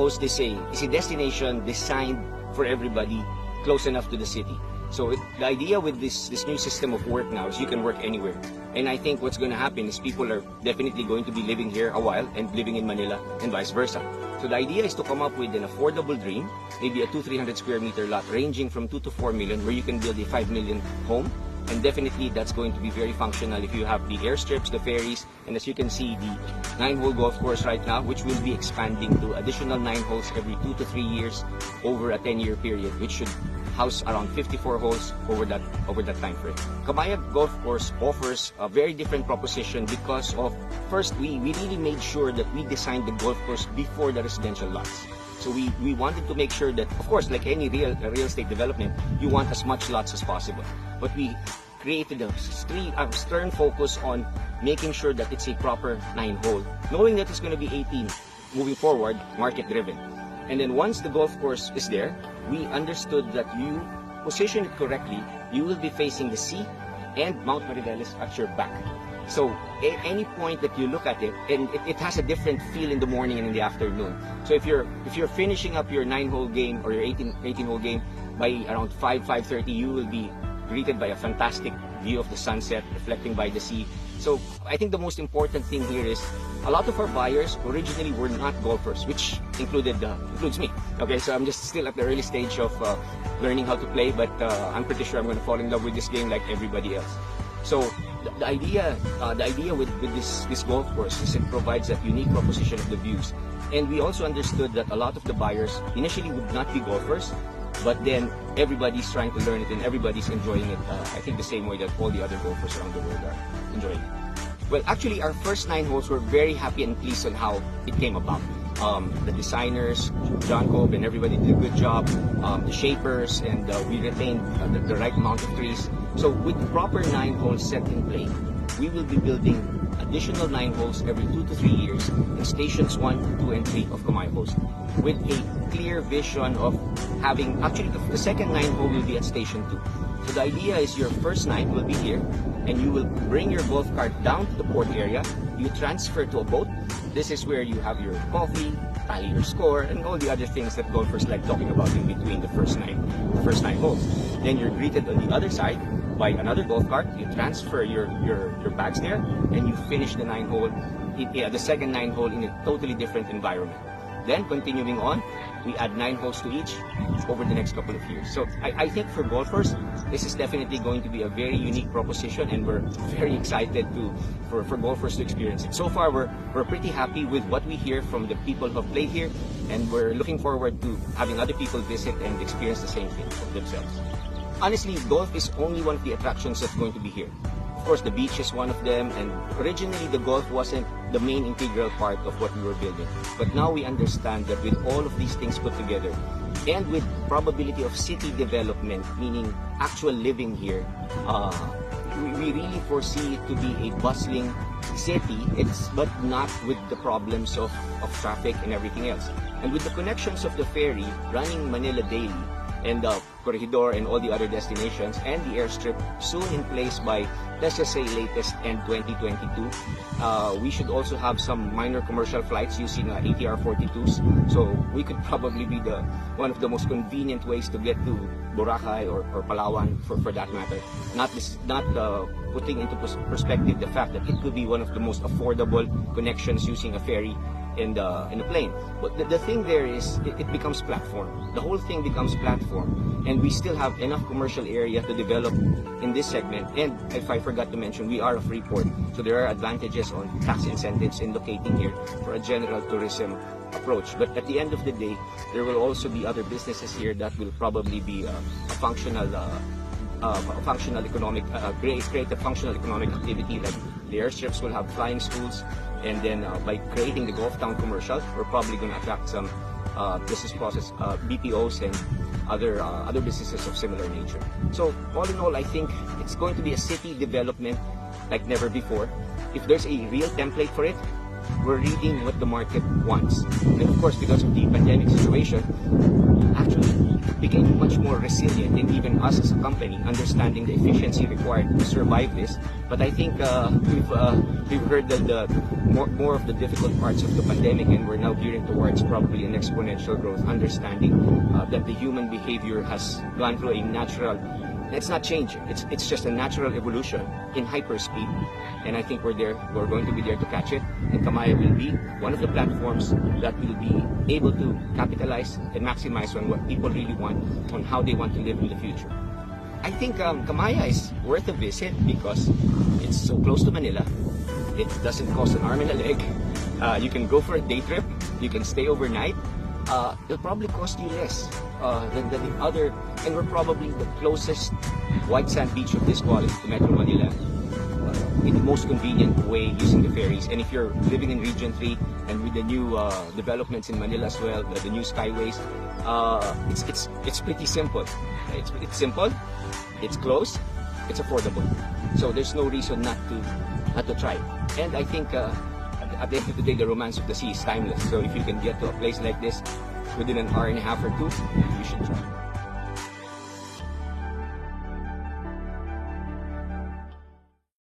Coast is a destination designed for everybody, close enough to the city. So the idea with this new system of work now is you can work anywhere. And I think what's going to happen is people are definitely going to be living here a while and living in Manila and vice versa. So the idea is to come up with an affordable dream, maybe a 200-300 square meter lot ranging from 2 to 4 million, where you can build a 5 million home. And definitely that's going to be very functional if you have the airstrips, the ferries, and as you can see, the 9-hole golf course right now, which will be expanding to additional 9 holes every 2 to 3 years over a 10-year period, which should house around 54 holes over that time frame. Camaya Golf Course offers a very different proposition because of, first, we really made sure that we designed the golf course before the residential lots. So we wanted to make sure that, of course, like any real estate development, you want as much lots as possible. But we created a stern focus on making sure that it's a proper 9-hole, knowing that it's going to be 18 moving forward, market-driven. And then once the golf course is there, we understood that you position it correctly, you will be facing the sea and Mount Mariveles at your back. So at any point that you look at it, and it has a different feel in the morning and in the afternoon. So if you're finishing up your 9-hole game or your 18-hole game by around 5:30, you will be greeted by a fantastic view of the sunset reflecting by the sea. So I think the most important thing here is a lot of our buyers originally were not golfers, which includes me. Okay, so I'm just still at the early stage of learning how to play, but I'm pretty sure I'm going to fall in love with this game like everybody else. So the idea with this golf course is it provides that unique proposition of the views. And we also understood that a lot of the buyers initially would not be golfers, but then everybody's trying to learn it and everybody's enjoying it, I think the same way that all the other golfers around the world are enjoying it. Well, actually, our first 9 holes were very happy and pleased on how it came about. The designers, Jon Repotente and everybody did a good job, the shapers, and we retained the right amount of trees. So with the proper 9 holes set in play, we will be building additional 9 holes every 2 to 3 years in stations 1, 2, and 3 of Camaya Coast, with a clear vision of having, actually the second 9 hole will be at station 2. So the idea is your first 9 will be here, and you will bring your golf cart down to the port area, you transfer to a boat. This is where you have your coffee, tally your score, and all the other things that golfers like talking about in between the first nine holes. Then you're greeted on the other side by another golf cart. You transfer your bags there, and you finish the the second 9 hole in a totally different environment. Then continuing on, we add 9 holes to each over the next couple of years. So I think for golfers, this is definitely going to be a very unique proposition, and we're very excited for golfers to experience it. So far, we're pretty happy with what we hear from the people who have played here, and we're looking forward to having other people visit and experience the same thing themselves. Honestly, golf is only one of the attractions that's going to be here. Of course, the beach is one of them, and originally the golf wasn't the main integral part of what we were building. But now we understand that with all of these things put together, and with probability of city development, meaning actual living here, we really foresee it to be a bustling city, but not with the problems of traffic and everything else. And with the connections of the ferry running Manila daily, and the Corregidor and all the other destinations, and the airstrip soon in place by, let's just say, latest end 2022. We should also have some minor commercial flights using ATR 42s. So we could probably be one of the most convenient ways to get to Boracay or Palawan for that matter. Not putting into perspective the fact that it could be one of the most affordable connections using a ferry in a plane. But the thing there is, it becomes platform. The whole thing becomes platform, and we still have enough commercial area to develop in this segment. And if I forgot to mention, we are a free port, so there are advantages on tax incentives in locating here for a general tourism approach. But at the end of the day, there will also be other businesses here that will probably be a functional economic activity. Like the airstrips will have flying schools, and then by creating the Golf Town commercial, we're probably going to attract some business process BPOs and other businesses of similar nature. So all in all, I think it's going to be a city development like never before. If there's a real template for it, we're reading what the market wants. And of course, because of the pandemic situation, actually became much more resilient, and even us as a company understanding the efficiency required to survive this. But I think we've heard the more of the difficult parts of the pandemic, and we're now gearing towards probably an exponential growth, understanding that the human behavior has gone through a natural. It's not change. It's just a natural evolution in hyperspeed, and I think we're there. We're going to be there to catch it, and Camaya will be one of the platforms that will be able to capitalize and maximize on what people really want, on how they want to live in the future. I think Camaya is worth a visit because it's so close to Manila. It doesn't cost an arm and a leg. You can go for a day trip. You can stay overnight. It'll probably cost you less than the other, and we're probably the closest white sand beach of this quality to Metro Manila in the most convenient way using the ferries. And if you're living in Region 3 and with the new developments in Manila as well, the new skyways, it's pretty simple. It's simple, it's close, it's affordable. So there's no reason not to try. And I think at the end of the day, the romance of the sea is timeless. So if you can get to a place like this within an hour and a half or two, you should try.